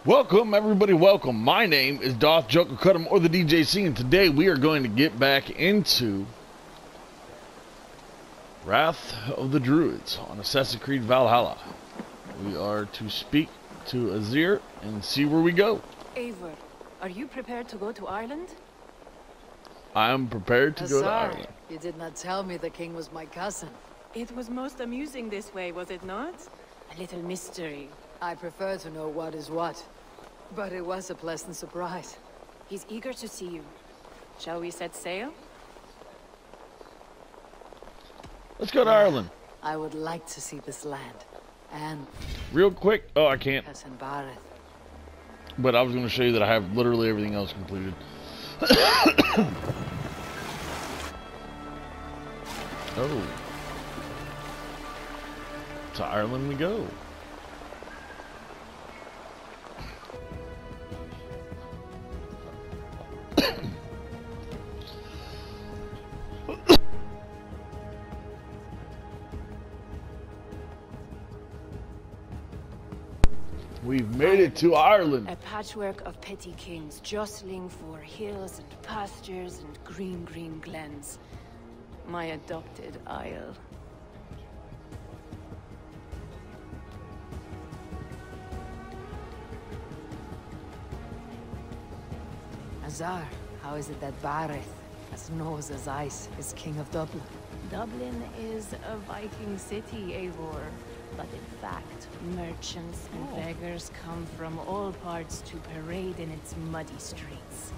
Welcome, everybody, welcome. My name is Doth Joker Cut'em, or the DJC, and today we are going to get back into Wrath of the Druids on Assassin's Creed Valhalla. We are to speak to Azir and see where we go. Eivor, are you prepared to go to Ireland? I am prepared to go to Ireland. You did not tell me the king was my cousin. It was most amusing this way, was it not? A little mystery. I prefer to know what is what. But it was a pleasant surprise. He's eager to see you. Shall we set sail? Let's go to Ireland. I would like to see this land. And... real quick. Oh, I can't. Cousin Bareth. But I was going to show you that I have literally everything else completed. Oh. To Ireland we go. We've made it to Ireland. A patchwork of petty kings jostling for hills and pastures and green glens. My adopted isle. Azar, how is it that Bareth, as nose as ice, is king of Dublin? Dublin is a Viking city, Eivor. But in fact, merchants and beggars come from all parts to parade in its muddy streets.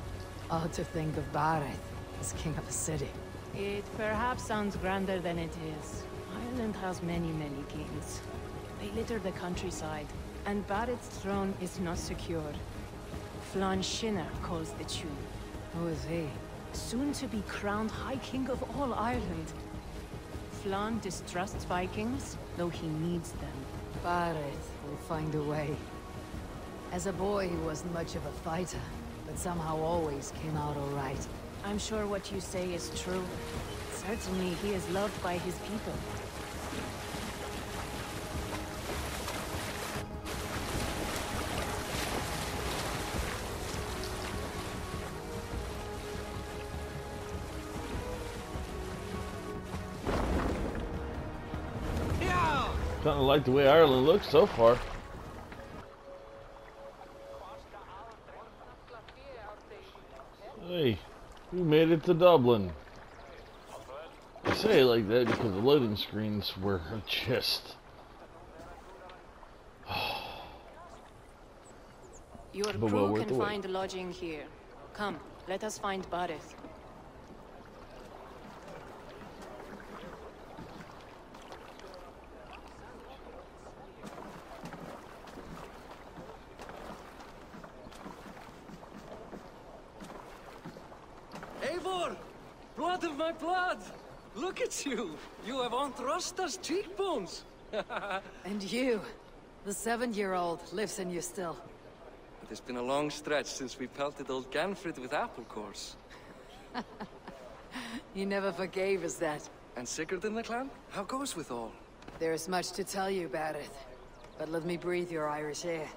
Odd to think of Bareth as king of a city. It perhaps sounds grander than it is. Ireland has many kings. They litter the countryside, and Bareth's throne is not secure. Flann Shinner calls the tune. Who is he? Soon to be crowned High King of all Ireland. Flann distrusts Vikings, though he needs them. Bareth will find a way. As a boy, he wasn't much of a fighter, but somehow always came out all right. I'm sure what you say is true. Certainly, he is loved by his people. Kind of like the way Ireland looks so far. Hey, we made it to Dublin. I say it like that because the loading screens were just... Your But crew well worth can the wait. find lodging here. Come, let us find Bareth. Eivor! Blood of my blood! Look at you! You have Aunt Rosta's cheekbones! And you, the 7-year-old, lives in you still. It has been a long stretch since we pelted old Ganfrid with apple cores. He never forgave us that. And Sigurd in the clan? How goes with all? There is much to tell you, Bareth. But let me breathe your Irish air.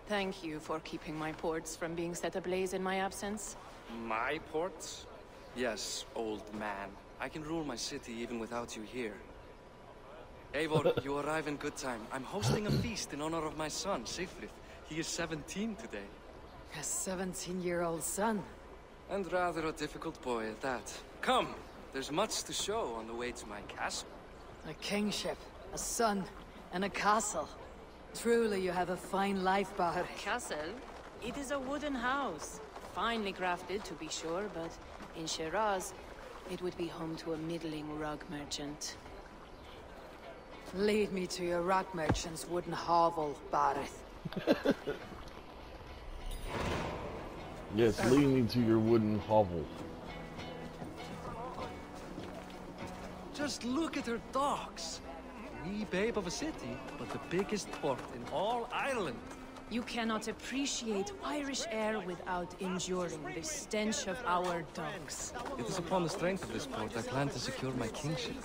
Thank you for keeping my ports from being set ablaze in my absence. My ports? Yes, old man. I can rule my city even without you here. Eivor, you arrive in good time. I'm hosting a feast in honor of my son, Sigfrid. He is 17 today. A 17-year-old son. And rather a difficult boy at that. Come, there's much to show on the way to my castle. A kingship, a son, and a castle. Truly, you have a fine life, Bareth. Castle? It is a wooden house. Finely crafted, to be sure, but in Shiraz, it would be home to a middling rug merchant. Lead me to your rock merchant's wooden hovel, Bareth. Yes, lead me to your wooden hovel. Just look at her docks. Wee babe of a city, but the biggest port in all Ireland. You cannot appreciate Irish air without enduring the stench of our docks. It is upon the strength of this port I plan to secure my kingship.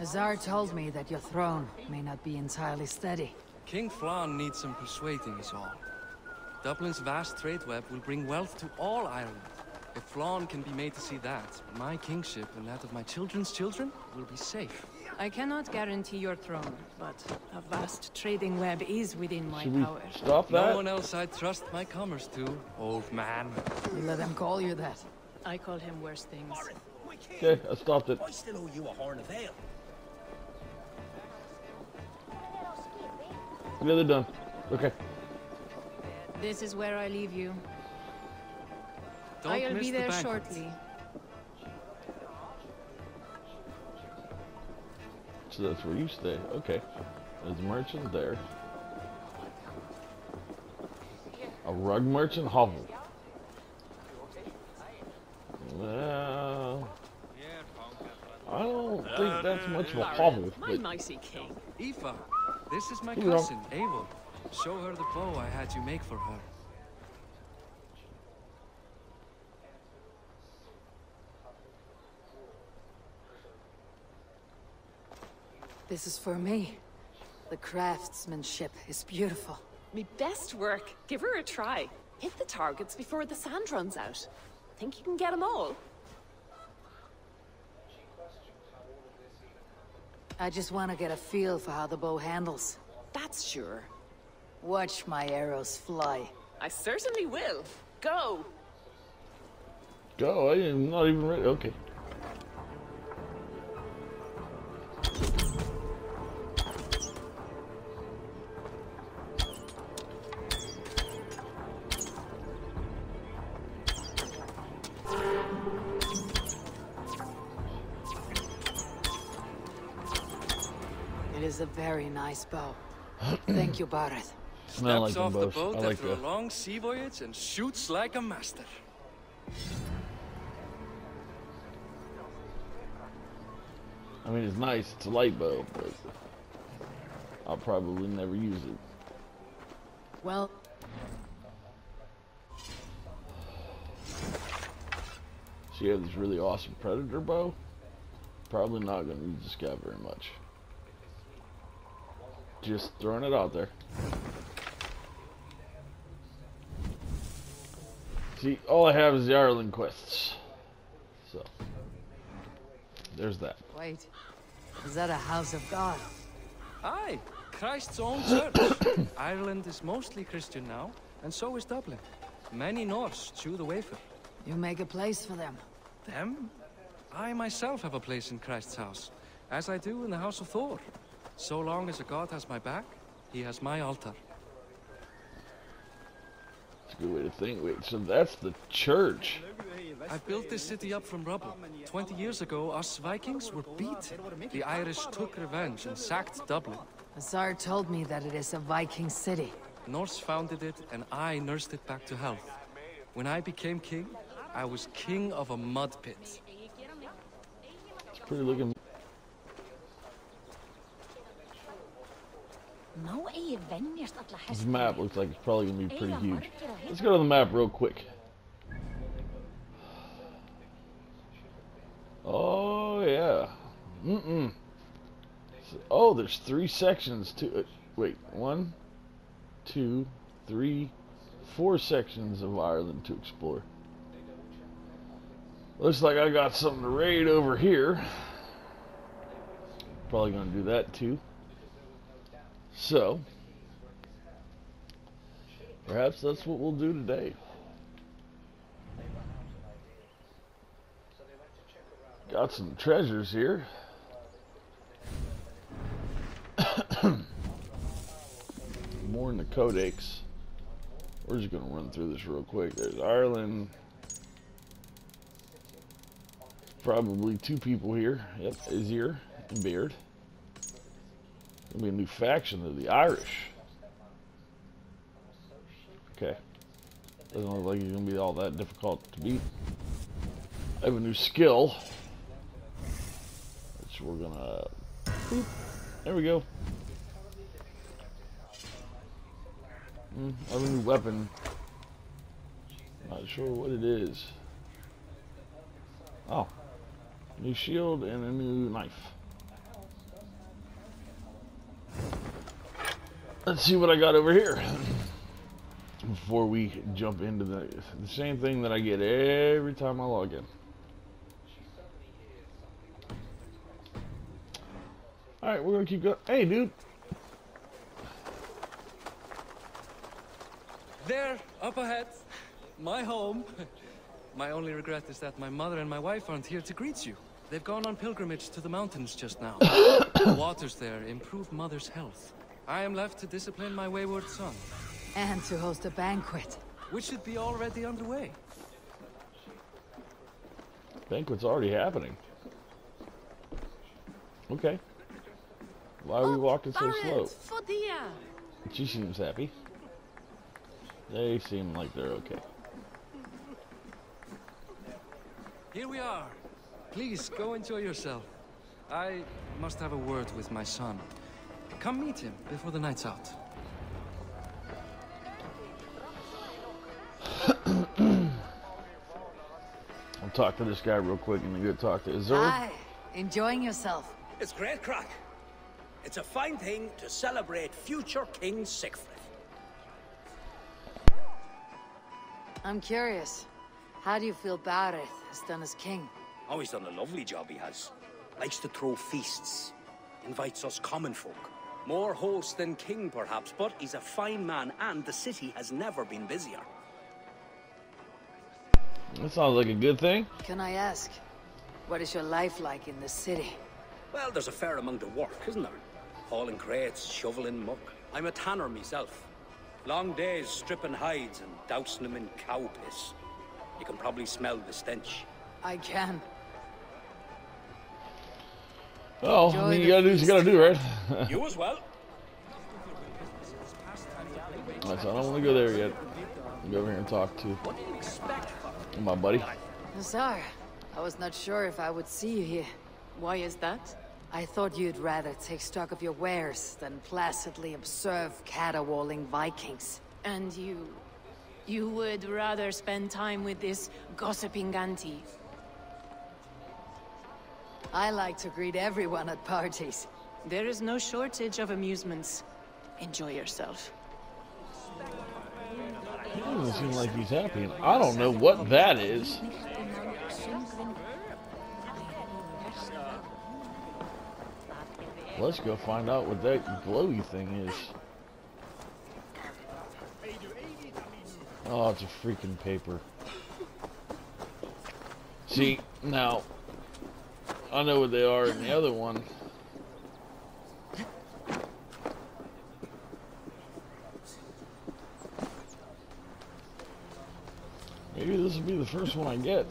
Azar told me that your throne may not be entirely steady. King Flann needs some persuading is all. Dublin's vast trade web will bring wealth to all Ireland. If Flann can be made to see that, my kingship and that of my children's children will be safe. I cannot guarantee your throne, but a vast trading web is within my Should we power. stop that? No one else I'd trust my commerce to, old man. You let them call you that. I call him worse things. Okay, I stopped it. I still owe you a horn of ale. Yeah, they're done. Okay. This is where I leave you. Don't I'll miss be the there banquet. shortly. So that's where you stay. Okay. There's a merchant there. A rug merchant hovel. Well, I don't think that's much of a hovel. My But mighty king. Aoife, this is my Here we go. cousin, Eivor. Show her the bow I had you make for her. This is for me. The craftsmanship is beautiful. Me best work. Give her a try. Hit the targets before the sand runs out. Think you can get them all? I just want to get a feel for how the bow handles. That's sure. Watch my arrows fly. I certainly will. Go! go. I am not even ready. Okay. It is a very nice bow. Thank you, Bareth. Smell like Steps off them the both. boat I like after that. a long sea voyage and shoots like a master. I mean, it's nice. It's a light bow, but I'll probably never use it. Well, So you have this really awesome predator bow. Probably not going to use this guy very much. Just throwing it out there. See, all I have is the Ireland quests. So, there's that. wait. Is that a house of God? Aye, Christ's own church. Ireland is mostly Christian now, and so is Dublin. Many Norse chew the wafer. You make a place for them. Them? I myself have a place in Christ's house, as I do in the house of Thor. So long as a god has my back, he has my altar. That's a good way to think. Wait, so that's the church. I built this city up from rubble. 20 years ago, us Vikings were beat. The Irish took revenge and sacked Dublin. Azar told me that it is a Viking city. Norse founded it, and I nursed it back to health. When I became king, I was king of a mud pit. It's pretty looking. This map looks like it's probably going to be pretty huge. Let's go to the map real quick. Oh, yeah. So, oh, there's 3 sections to it. Wait, 1, 2, 3, 4 sections of Ireland to explore. Looks like I got something to raid over here. Probably going to do that too. So, perhaps that's what we'll do today. Got some treasures here. More in the codex. We're just going to run through this real quick. There's Ireland. Probably 2 people here. Yep, Azir and Beard. Gonna be a new faction of the Irish. Okay. Doesn't look like it's gonna be all that difficult to beat. I have a new skill. Which we're gonna... Boop. There we go. I have a new weapon. Not sure what it is. Oh. New shield and a new knife. Let's see what I got over here. before we jump into the same thing that I get every time I log in. Alright, we're gonna keep going. Hey, dude. There, up ahead, my home. My only regret is that my mother and my wife aren't here to greet you. They've gone on pilgrimage to the mountains just now. The waters there improve mother's health. I am left to discipline my wayward son. And to host a banquet. Which should be already underway. Banquet's already happening. Okay. Why are we walking so slow? She seems happy. They seem like they're okay. Here we are. Please, go enjoy yourself. I must have a word with my son. Come meet him before the night's out. I'll talk to this guy real quick and then go talk to Azura. Hi, enjoying yourself. It's great crack. It's a fine thing to celebrate future King Siegfried. I'm curious. How do you feel Bareth has done as king? Oh, he's done a lovely job, he has. Likes to throw feasts. Invites us common folk. More host than king, perhaps, but he's a fine man, and the city has never been busier. That sounds like a good thing. Can I ask, what is your life like in the city? Well, there's a fair amount of work, isn't there? Hauling crates, shoveling muck. I'm a tanner myself. Long days stripping hides and dousing them in cow piss. You can probably smell the stench. I can. Well, I mean, you gotta do what you gotta do, right? You as well. Alright, so I don't want to go there yet. I'll go over here and talk to my buddy. Nazar, I was not sure if I would see you here. Why is that? I thought you'd rather take stock of your wares than placidly observe caterwauling Vikings. And you would rather spend time with this gossiping auntie? I like to greet everyone at parties. There is no shortage of amusements. Enjoy yourself. He doesn't seem like he's happy, and I don't know what that is. Let's go find out what that glowy thing is. Oh, it's a freaking paper. See, now, I know what they are in the other one. Maybe this will be the first one I get.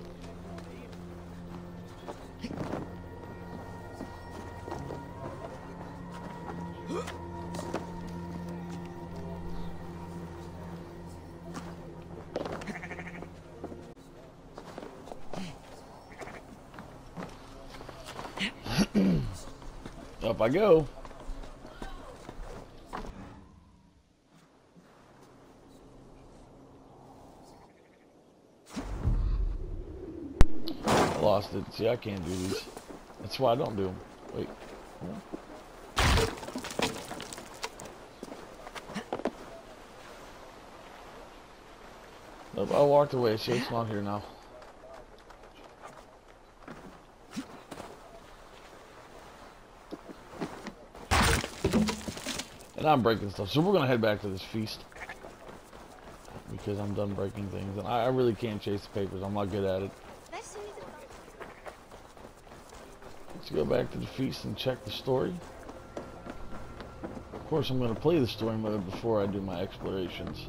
Up I go. I lost it. See, I can't do these. That's why I don't do them. Wait. Nope, I walked away. Shake's not here now. And I'm breaking stuff. So we're going to head back to this feast. Because I'm done breaking things. And I really can't chase the papers. I'm not good at it. Let's go back to the feast and check the story. Of course, I'm going to play the story mode before I do my explorations.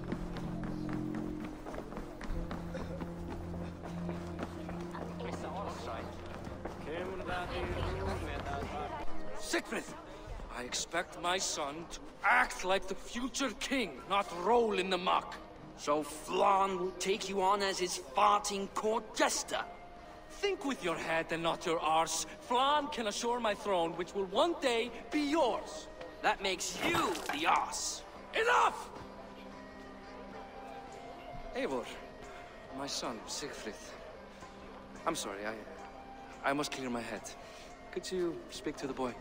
Siegfried! I expect my son to act like the future king, not roll in the muck. So Flan will take you on as his farting court jester? Think with your head and not your arse. Flan can assure my throne, which will one day be yours. That makes you the ass. Enough! Eivor, my son, Siegfried. I'm sorry, I must clear my head. Could you speak to the boy?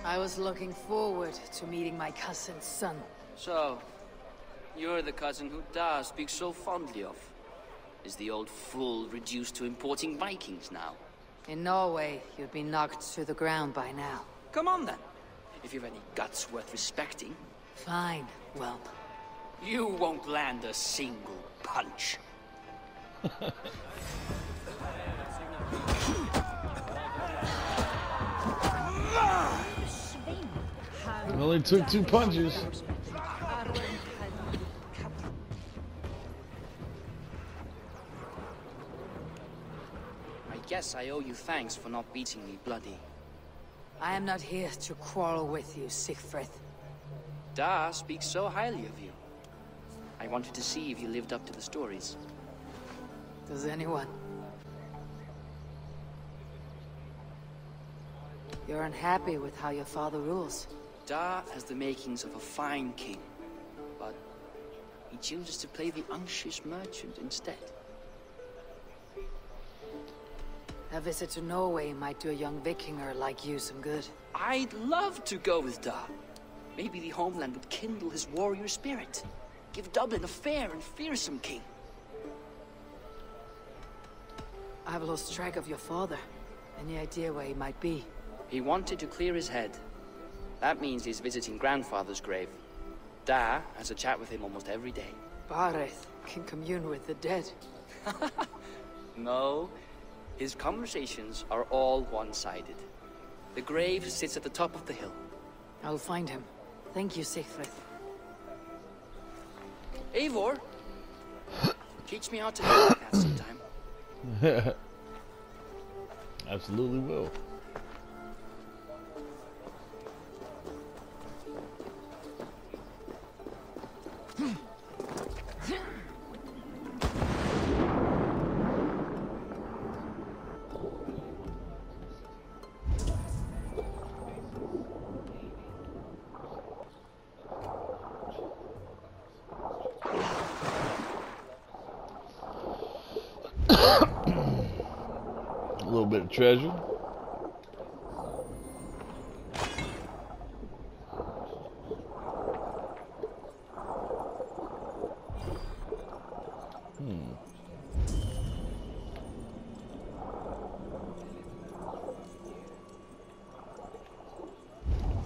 I was looking forward to meeting my cousin's son. So, you're the cousin who Da speaks so fondly of. Is the old fool reduced to importing Vikings now? In Norway, you'd be knocked to the ground by now. Come on then, if you've any guts worth respecting. Fine, whelp. You won't land a single punch. It only took 2 punches. I guess I owe you thanks for not beating me bloody. I am not here to quarrel with you, Sigfrid. Da speaks so highly of you. I wanted to see if you lived up to the stories. Does anyone? You're unhappy with how your father rules. Da has the makings of a fine king, but he chooses to play the unctuous merchant instead. A visit to Norway might do a young Vikinger like you some good. I'd love to go with Da. Maybe the homeland would kindle his warrior spirit. Give Dublin a fair and fearsome king. I've lost track of your father. Any idea where he might be? He wanted to clear his head. That means he's visiting grandfather's grave. Da has a chat with him almost every day. Bareth can commune with the dead. No, his conversations are all one-sided. The grave sits at the top of the hill. I'll find him. Thank you, Sigfrid. Eivor, teach me how to do that sometime. Absolutely will. A little bit of treasure.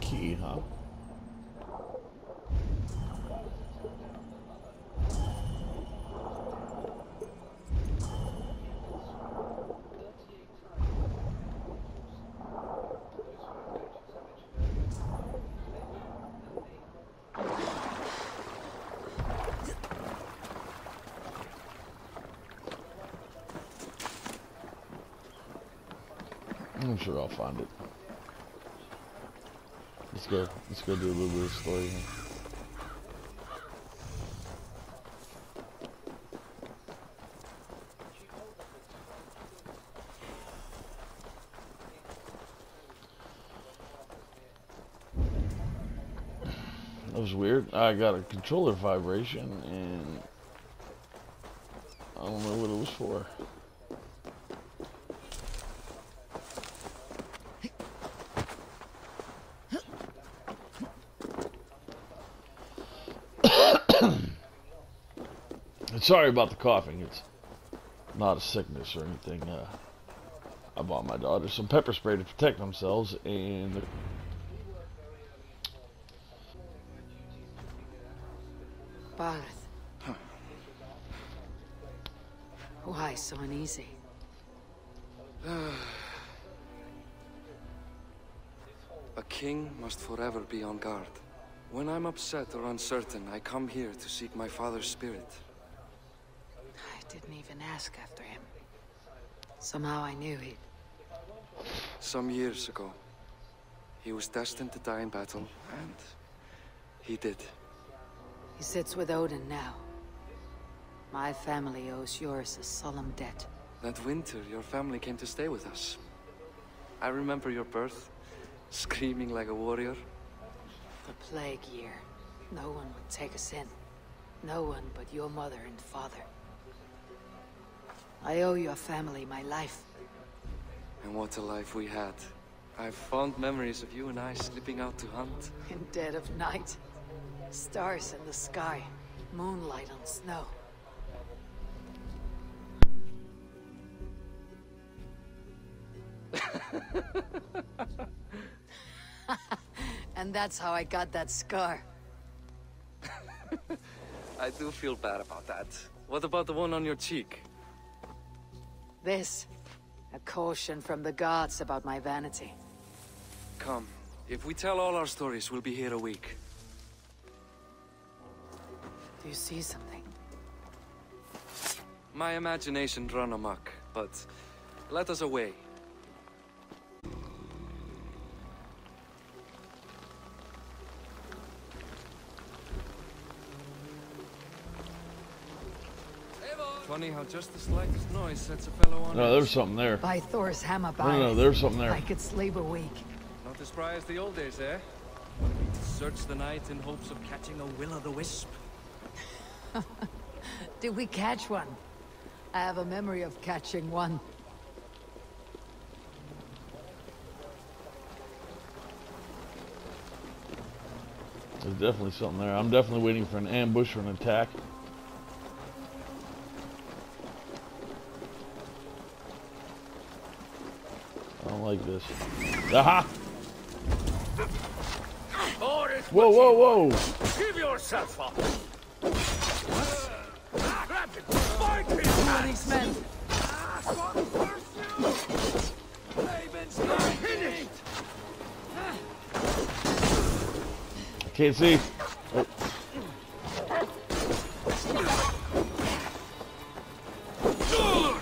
Key, huh? I'm sure I'll find it. Let's go do a little bit of story here. That was weird. I got a controller vibration and I don't know what it was for. Sorry about the coughing. It's not a sickness or anything. I bought my daughter some pepper spray to protect themselves, and Bareth. Why so uneasy? A king must forever be on guard. When I'm upset or uncertain, I come here to seek my father's spirit. I didn't even ask after him. Somehow I knew he'd... Some years ago, he was destined to die in battle, and he did. He sits with Odin now. My family owes yours a solemn debt. That winter, your family came to stay with us. I remember your birth, screaming like a warrior. The plague year. No one would take us in. No one but your mother and father. I owe your family my life. And what a life we had. I've fond memories of you and I slipping out to hunt. In dead of night. Stars in the sky. Moonlight on snow. And that's how I got that scar. I do feel bad about that. What about the one on your cheek? This. A caution from the gods about my vanity. Come. If we tell all our stories, we'll be here a week. Do you see something? My imagination run amok, but let us away. Funny how just the slightest noise sets a fellow on. No, there's something there. By Thor's hammer No, there's something there. Like its labor week. Not as spry as the old days, eh? Search the night in hopes of catching a will-o'-the-wisp. Did we catch one? I have a memory of catching one. There's definitely something there. I'm definitely waiting for an ambush or an attack. I don't like this. Aha! Whoa, whoa, whoa! Give yourself up! Who are these men? I can't see. Oh.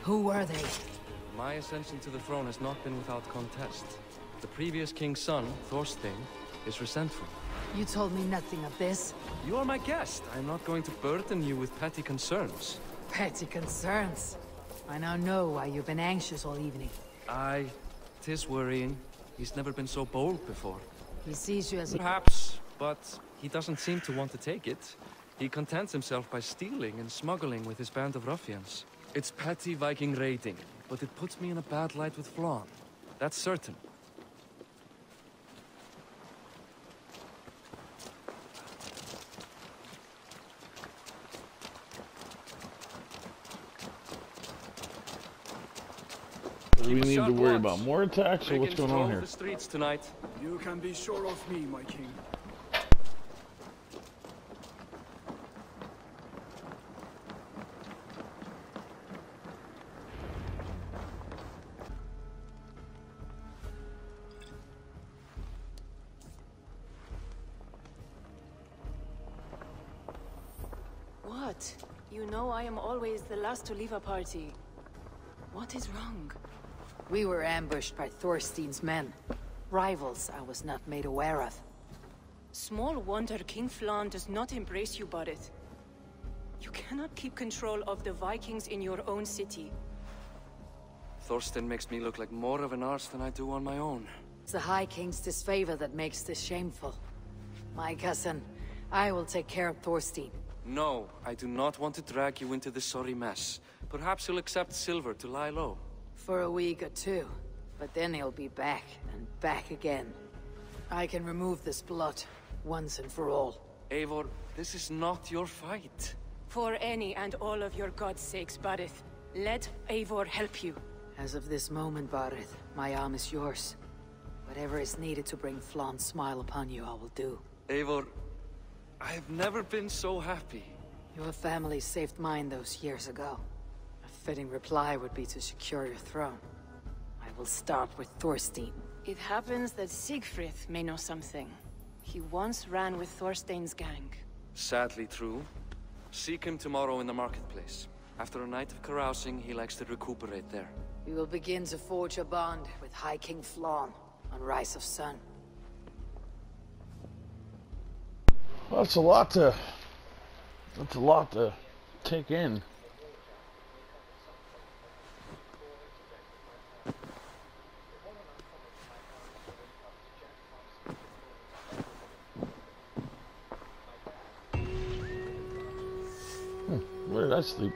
Who were they? My ascension to the throne has not been without contest. The previous king's son, Thorstein, is resentful. You told me nothing of this. You are my guest. I am not going to burden you with petty concerns. Petty concerns. I now know why you've been anxious all evening. Aye, 'tis worrying. He's never been so bold before. He sees you as a... Perhaps, but he doesn't seem to want to take it. He contents himself by stealing and smuggling with his band of ruffians. It's petty Viking raiding, but it puts me in a bad light with Flann. That's certain. Do we need to worry about more attacks, or what's going on here? The streets tonight. You can be sure of me, my king. What? You know I am always the last to leave a party. What is wrong? We were ambushed by Thorstein's men. Rivals I was not made aware of. Small wonder King Flann does not embrace you, Barret. You cannot keep control of the Vikings in your own city. Thorstein makes me look like more of an arse than I do on my own. It's the High King's disfavor that makes this shameful. My cousin, I will take care of Thorstein. No, I do not want to drag you into this sorry mess. Perhaps you'll accept silver to lie low. For a week or two, but then he'll be back, and back again. I can remove this blot, once and for all. Eivor, this is not your fight. For any and all of your god's sakes, Barret, let Eivor help you. As of this moment, Barret, my arm is yours. Whatever is needed to bring Flann's smile upon you, I will do. Eivor, I have never been so happy. Your family saved mine those years ago. A fitting reply would be to secure your throne. I will start with Thorstein. It happens that Siegfried may know something. He once ran with Thorstein's gang. Sadly true. Seek him tomorrow in the marketplace. After a night of carousing, he likes to recuperate there. We will begin to forge a bond with High King Flann on Rise of Sun. Well, that's a lot to take in. Where did I sleep?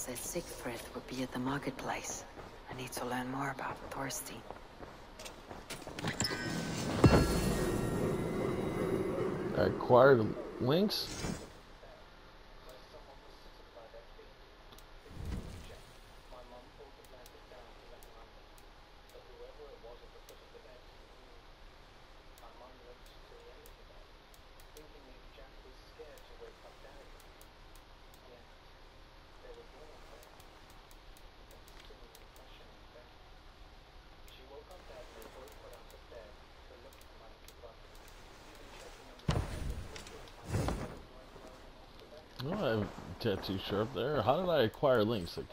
said Siegfried would be at the marketplace. I need to learn more about Thorstein. I acquired links. Oh, I have a tattoo sharp there. How did I acquire links? Like,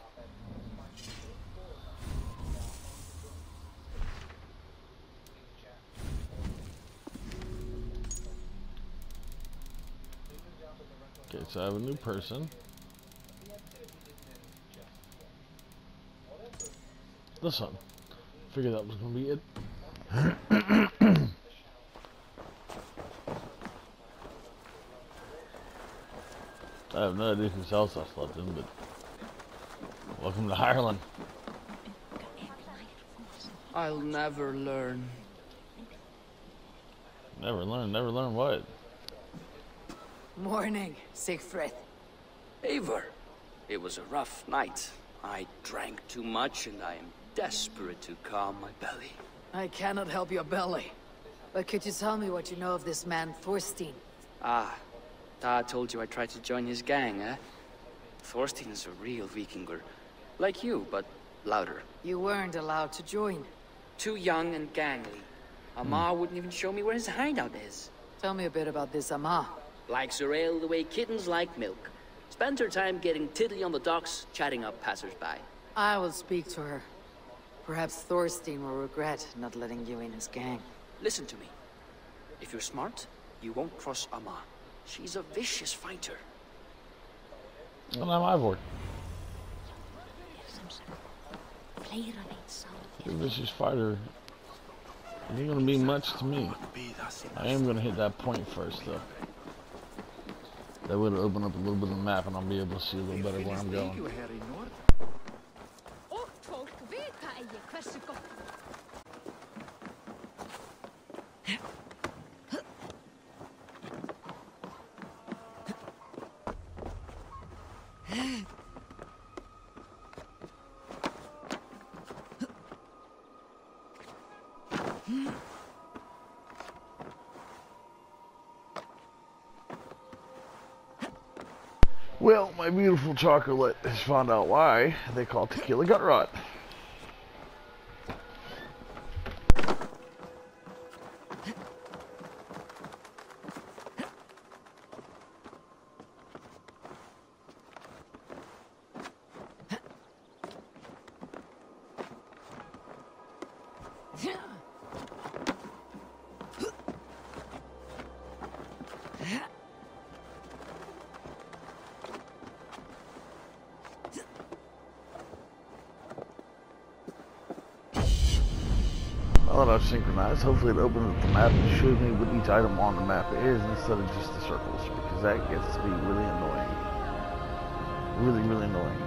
okay, so I have a new person. This one. Figured that was going to be it. I have no idea whose house I slept in, but welcome to Ireland. I'll never learn. Never learn what? Morning, Siegfried. Eivor, it was a rough night. I drank too much and I am desperate to calm my belly. I cannot help your belly. But could you tell me what you know of this man, Thorstein? Ah, Dad told you I tried to join his gang, eh? Thorstein is a real Vikinger. Like you, but louder. You weren't allowed to join. Too young and gangly. Amar wouldn't even show me where his hideout is. Tell me a bit about this Amar. Likes her ale the way kittens like milk. Spends her time getting tiddly on the docks, chatting up passers-by. I will speak to her. Perhaps Thorstein will regret not letting you in his gang. Listen to me. If you're smart, you won't cross Amar. She's a vicious fighter. Well, not my vote. You're a vicious fighter. It ain't gonna be much to me. I am gonna hit that point first, though. That would open up a little bit of the map, and I'll be able to see a little better where I'm going. Well, my beautiful chocolate has found out why they call tequila gut rot. Now that I've synchronized, hopefully it opens up the map and shows me what each item on the map is instead of just the circles, because that gets to be really annoying. Really annoying.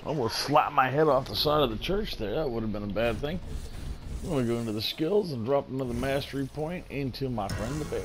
Almost slapped my head off the side of the church there. That would have been a bad thing. I'm going to go into the skills and drop another mastery point into my friend the bear.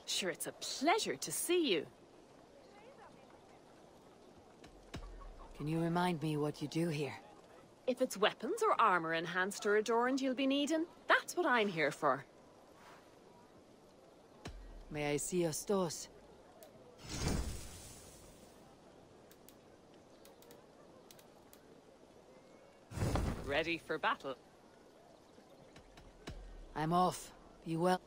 Sure, it's a pleasure to see you. Can you remind me what you do here? If it's weapons or armor enhanced or adorned you'll be needing, that's what I'm here for. May I see your stores? Ready for battle. I'm off. Be well.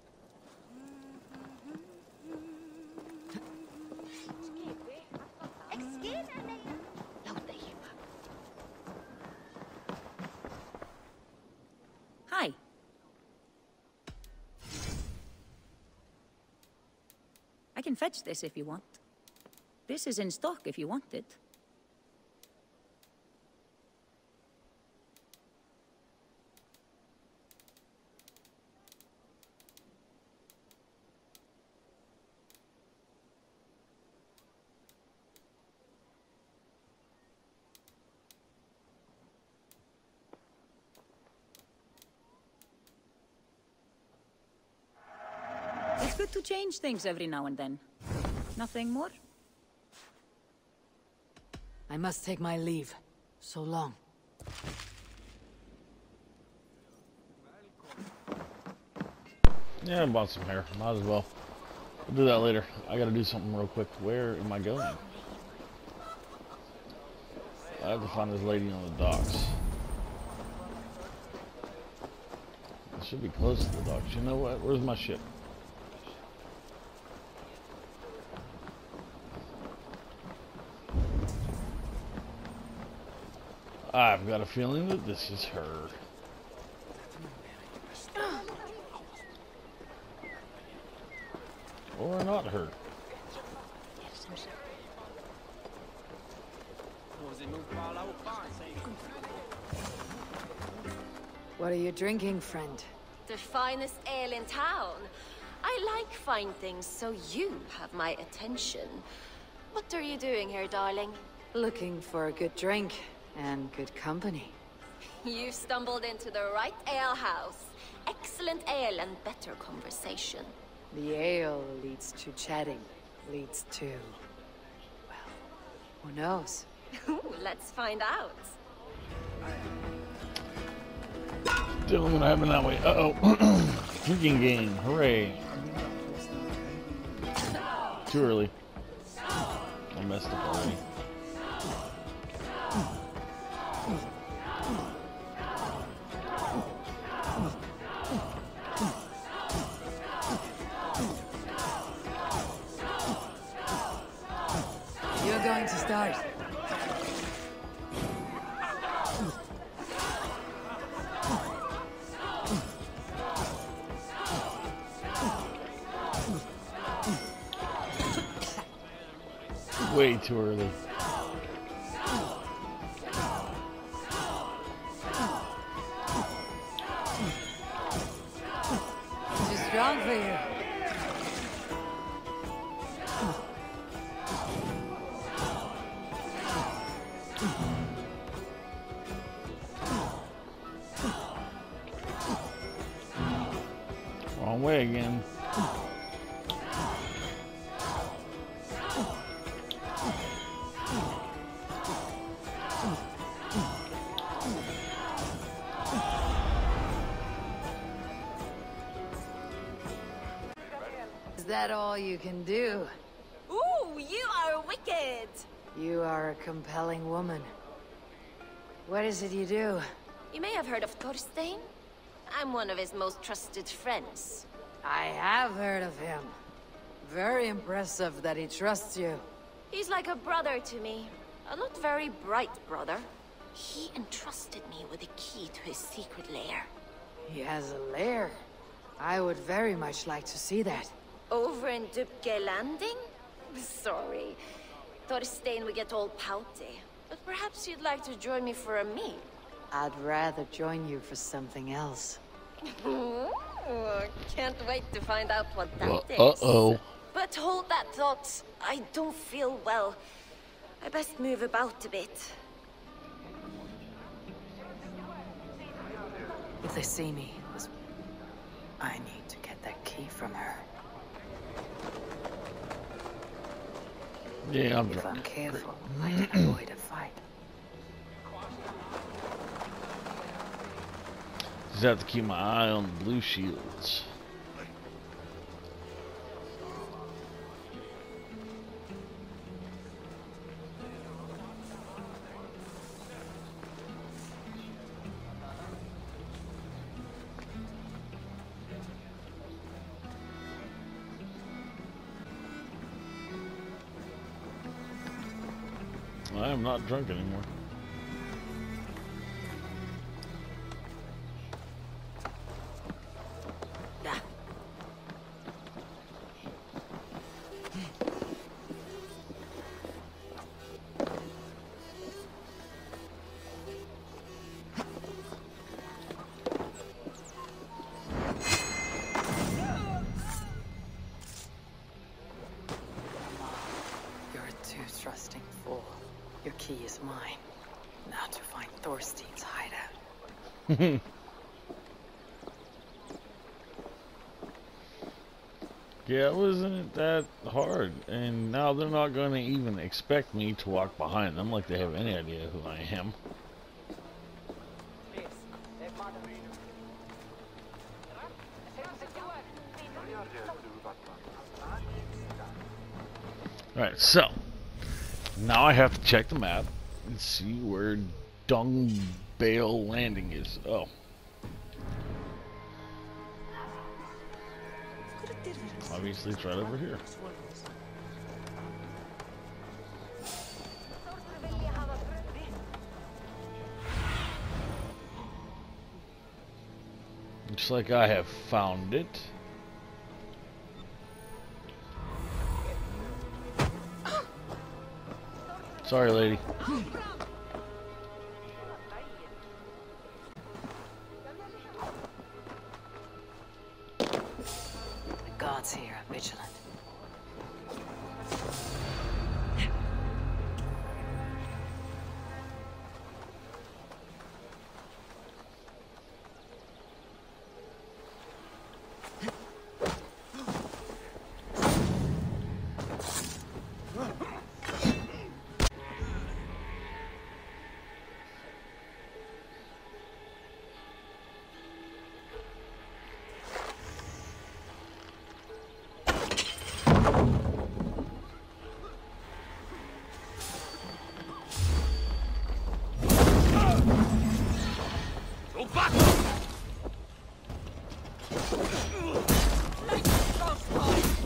Hi. I can fetch this if you want. This is in stock if you want it. It's good to change things every now and then. Nothing more? I must take my leave. So long. Yeah, I bought some hair. Might as well. We'll do that later. I gotta do something real quick. Where am I going? I have to find this lady on the docks. I should be close to the docks. You know what? Where's my ship? I've got a feeling that this is her. Or not her. What are you drinking, friend? The finest ale in town. I like fine things, so you have my attention. What are you doing here, darling? Looking for a good drink and good company. You've stumbled into the right alehouse. Excellent ale and better conversation. The ale leads to chatting, leads to... well, who knows? Let's find out. Still gonna happen that way. Uh-oh. Drinking game. Hooray. Too early. I messed up already. You're going to start. Way too early. Too strong for you. Wrong way again. Is that all you can do? Ooh, you are wicked! You are a compelling woman. What is it you do? You may have heard of Thorstein. I'm one of his most trusted friends. I have heard of him. Very impressive that he trusts you. He's like a brother to me. A not very bright brother. He entrusted me with the key to his secret lair. He has a lair. I would very much like to see that. Over in Dubke Landing? Sorry. Thorstein would get all pouty. But perhaps you'd like to join me for a meal. I'd rather join you for something else. Ooh, can't wait to find out what that is. Uh-oh. But hold that thought. I don't feel well. I best move about a bit. If they see me, I need to get that key from her. Yeah, If I'm careful, I can avoid a fight. have to keep my eye on the blue shields. I am not drunk anymore. You're a too trusting fool. Your key is mine. Now to find Thorstein's hideout. Yeah, it wasn't that hard, and now they're not going to even expect me to walk behind them like they have any idea who I am. Alright, so now I have to check the map and see where Dung Bale Landing is. Oh. Obviously it's right over here. Looks like I have found it. Sorry, lady. The gods here are vigilant.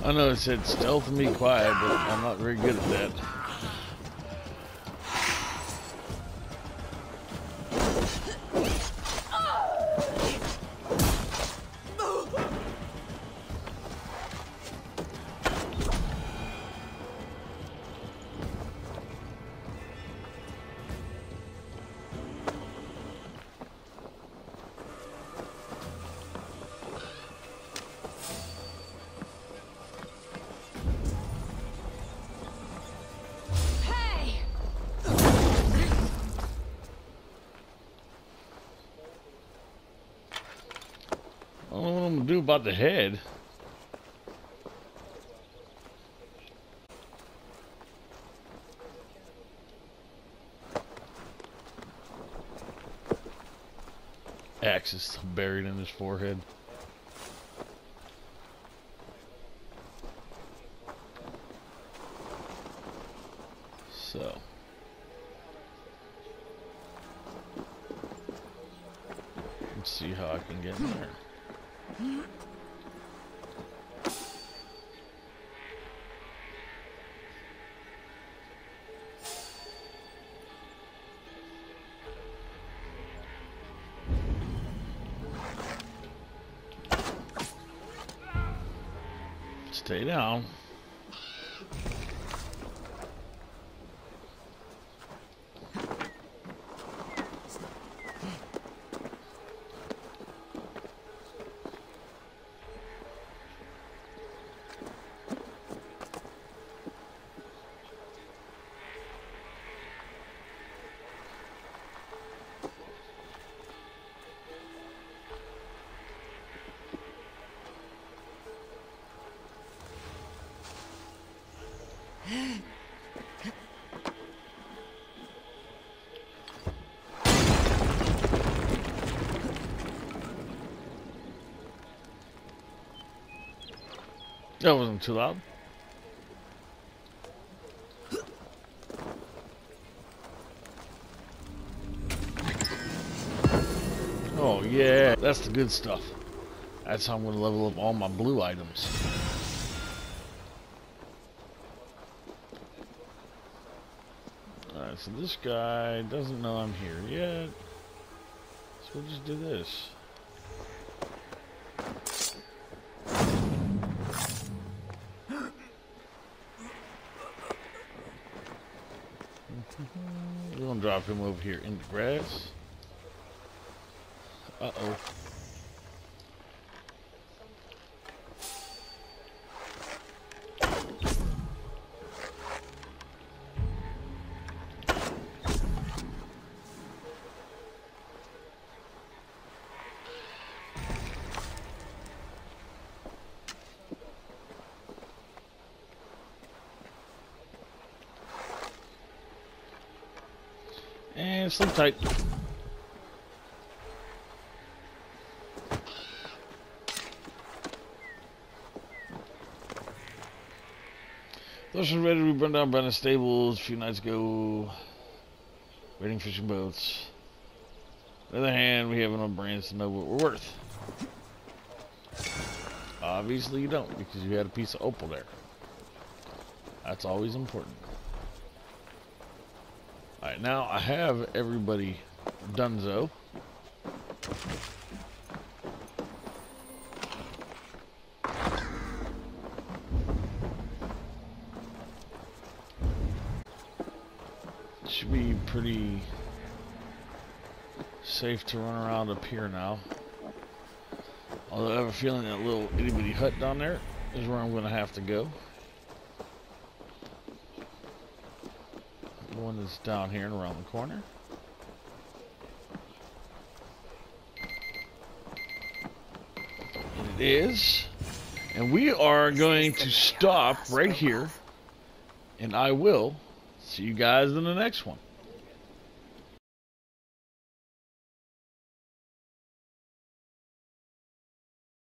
I know it said stealth and be quiet, but I'm not very good at that. I don't know what I'm gonna do about the head. Axe is still buried in his forehead. So. Let's see how I can get in there. Stay down. That wasn't too loud. Oh yeah, that's the good stuff. That's how I'm going to level up all my blue items. Alright, so this guy doesn't know I'm here yet. So we'll just do this. We're going to drop him over here in the grass. Uh-oh. And sleep tight. Those are ready to be burned down by the stables a few nights ago. Raiding fishing boats. On the other hand, we have enough brains to know what we're worth. Obviously you don't, because you had a piece of opal there. That's always important. Alright, now I have everybody donezo. Should be pretty safe to run around up here now. Although I have a feeling that little itty bitty hut down there is where I'm going to have to go. The one that's down here and around the corner. And it is. And we are going to stop right here. And I will see you guys in the next one.